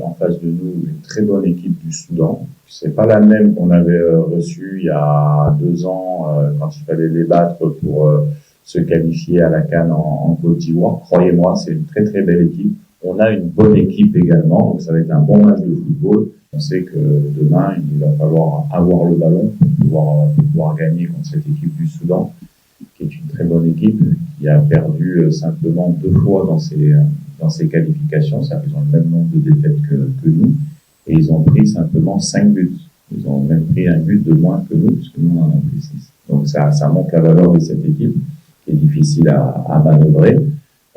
en face de nous une très bonne équipe du Soudan. C'est pas la même qu'on avait reçue il y a 2 ans quand il fallait les battre pour se qualifier à la CAN en Côte d'Ivoire. Croyez-moi, c'est une très très belle équipe. On a une bonne équipe également, donc ça va être un bon match de football. On sait que demain, il va falloir avoir le ballon pour pouvoir gagner contre cette équipe du Soudan, qui est une très bonne équipe, qui a perdu simplement 2 fois dans ses qualifications. C'est-à-dire qu'ils ont le même nombre de défaites que nous, et ils ont pris simplement 5 buts. Ils ont même pris un but de moins que nous, puisque nous, on en a pris 6. Donc ça montre la valeur de cette équipe, qui est difficile à manœuvrer.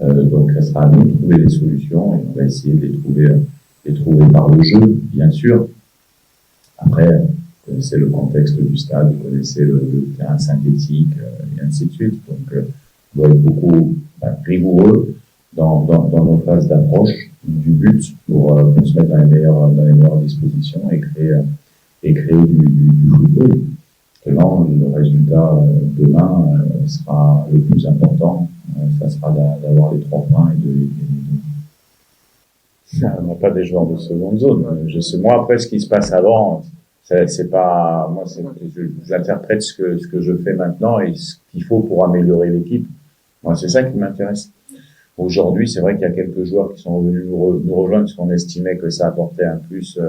Donc ça sera à nous de trouver les solutions, et on va essayer de les trouver par le jeu, bien sûr. Après, vous connaissez le contexte du stade, vous connaissez le terrain synthétique, et ainsi de suite. Donc, on doit être beaucoup rigoureux dans nos phases d'approche du but pour se mettre dans les meilleures dispositions et créer du football. Maintenant, le résultat demain sera le plus important. Ça sera d'avoir les 3 points et de les gagner. On n'a pas des joueurs de seconde zone. Moi, après, ce qui se passe avant, c'est pas, moi, j'interprète ce que je fais maintenant et ce qu'il faut pour améliorer l'équipe. Moi, c'est ça qui m'intéresse. Aujourd'hui, c'est vrai qu'il y a quelques joueurs qui sont venus nous rejoindre parce qu'on estimait que ça apportait un plus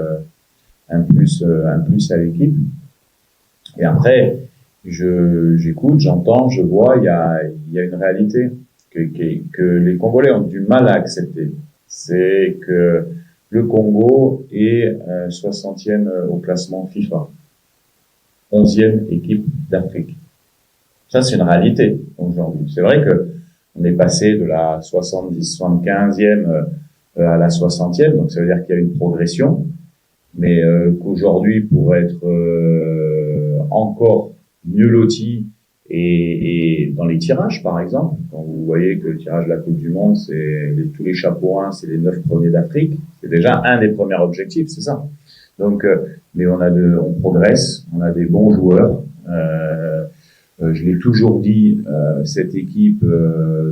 à l'équipe. Et après, j'écoute, j'entends, je vois, il y a une réalité que les Congolais ont du mal à accepter. C'est que le Congo est 60e au classement FIFA, 11e équipe d'Afrique. Ça, c'est une réalité aujourd'hui. C'est vrai que on est passé de la 75e à la 60e, donc ça veut dire qu'il y a une progression, mais qu'aujourd'hui, pour être encore mieux loti et dans les tirages, par exemple, quand vous voyez que le tirage de la Coupe du Monde, c'est tous les chapeaux 1, c'est les 9 premiers d'Afrique, c'est déjà un des premiers objectifs, c'est ça. Donc, mais on progresse, on a des bons joueurs. Je l'ai toujours dit, cette équipe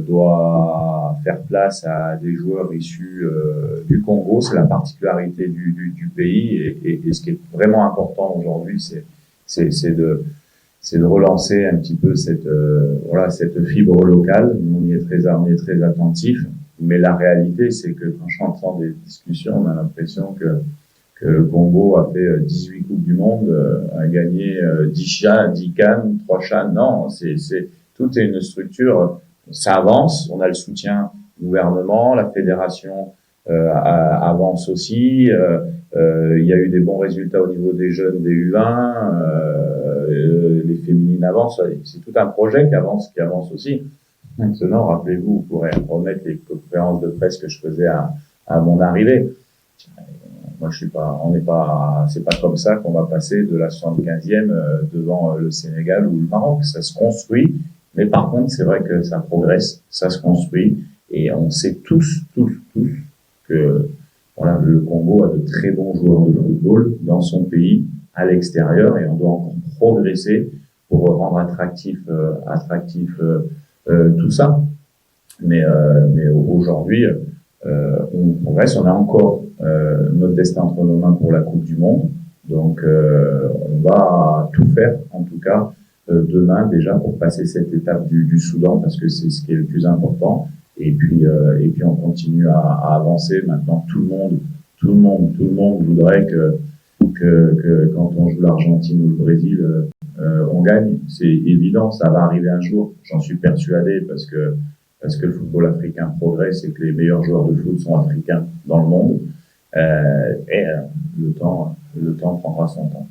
doit faire place à des joueurs issus du Congo. C'est la particularité du pays, et ce qui est vraiment important aujourd'hui, c'est de relancer un petit peu cette fibre locale. On y est très attentif, mais la réalité, c'est que quand j'entends des discussions, on a l'impression que le Congo a fait 18 Coupes du Monde, a gagné 10 CAN, 3 CHAN. Non, tout est une structure. Ça avance. On a le soutien du gouvernement, la fédération avance aussi. Il y a eu des bons résultats au niveau des jeunes, des U20. Les féminines avancent. C'est tout un projet qui avance aussi. Maintenant, rappelez-vous, vous pourrez remettre les conférences de presse que je faisais à mon arrivée. Moi, c'est pas comme ça qu'on va passer de la 75e devant le Sénégal ou le Maroc. Ça se construit, mais par contre, c'est vrai que ça progresse, ça se construit, et on sait tous que le Congo a de très bons joueurs de football dans son pays, à l'extérieur, et on doit encore progresser pour rendre attractif tout ça. Mais aujourd'hui, on progresse, on a encore notre destin entre nos mains pour la Coupe du Monde. Donc, on va tout faire, en tout cas, demain déjà, pour passer cette étape du Soudan, parce que c'est ce qui est le plus important. Et puis on continue à avancer. Maintenant, tout le monde voudrait que quand on joue l'Argentine ou le Brésil, on gagne. C'est évident, ça va arriver un jour. J'en suis persuadé, parce que le football africain progresse et que les meilleurs joueurs de foot sont africains dans le monde. Et le temps prendra son temps.